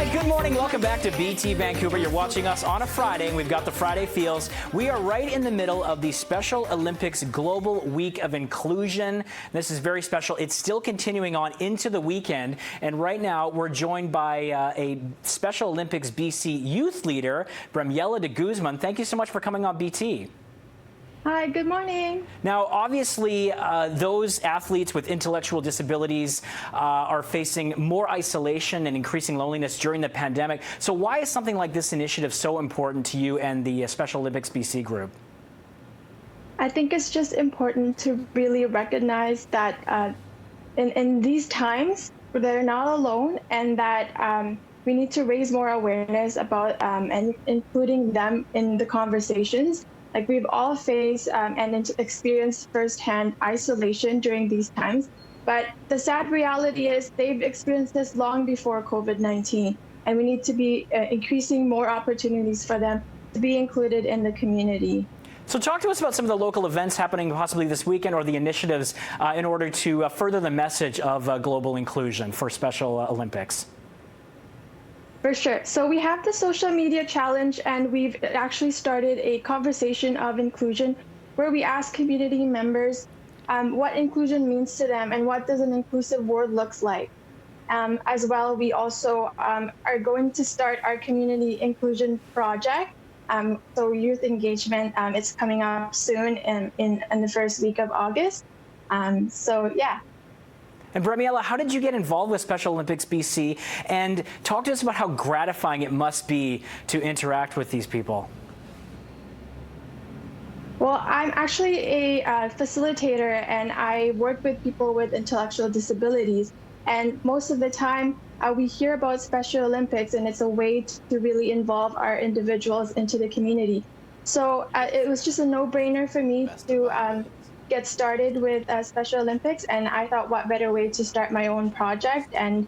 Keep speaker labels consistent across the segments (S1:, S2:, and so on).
S1: Good morning. Welcome back to BT Vancouver. You're watching us on a Friday, and we've got the Friday Feels. We are right in the middle of the Special Olympics Global Week of Inclusion. This is very special. It's still continuing on into the weekend, and right now we're joined by a Special Olympics BC youth leader, Bramiela de Guzman. Thank you so much for coming on BT.
S2: Hi, good morning.
S1: Now, obviously, those athletes with intellectual disabilities are facing more isolation and increasing loneliness during the pandemic. So why is something like this initiative so important to you and the Special Olympics BC group?
S2: I think it's just important to really recognize that in these times, they're not alone, and that we need to raise more awareness about and including them in the conversations. Like, we've all faced and experienced firsthand isolation during these times. But the sad reality is they've experienced this long before COVID-19. And we need to be increasing more opportunities for them to be included in the community.
S1: So talk to us about some of the local events happening possibly this weekend, or the initiatives in order to further the message of global inclusion for Special Olympics.
S2: For sure. So we have the social media challenge, and we've actually started a conversation of inclusion where we ask community members what inclusion means to them and what does an inclusive world looks like. As well, we also are going to start our community inclusion project. So youth engagement, it's coming up soon in the first week of August. So yeah.
S1: And Bramiela, how did you get involved with Special Olympics BC? And talk to us about how gratifying it must be to interact with these people.
S2: Well, I'm actually a facilitator, and I work with people with intellectual disabilities. And most of the time, we hear about Special Olympics, and it's a way to really involve our individuals into the community. So it was just a no-brainer for me to get started with Special Olympics, and I thought, what better way to start my own project? And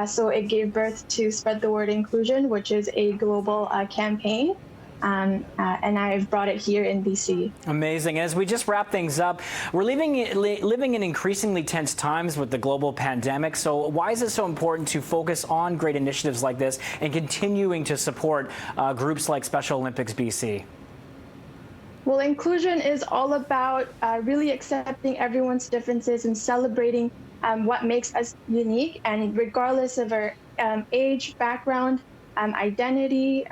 S2: so it gave birth to Spread the Word Inclusion, which is a global campaign. And I've brought it here in BC. Amazing.
S1: And as we just wrap things up, we're living in increasingly tense times with the global pandemic. So why is it so important to focus on great initiatives like this and continuing to support groups like Special Olympics BC?
S2: Well, inclusion is all about really accepting everyone's differences and celebrating what makes us unique. And regardless of our age, background, identity,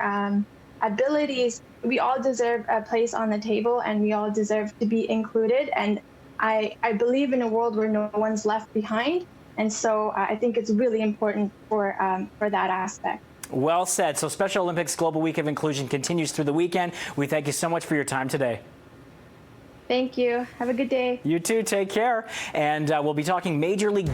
S2: abilities, we all deserve a place on the table, and we all deserve to be included. And I believe in a world where no one's left behind. And so I think it's really important for that aspect.
S1: Well said. So Special Olympics Global Week of Inclusion continues through the weekend. We thank you so much for your time today.
S2: Thank you. Have a good day.
S1: You too. Take care. And we'll be talking Major League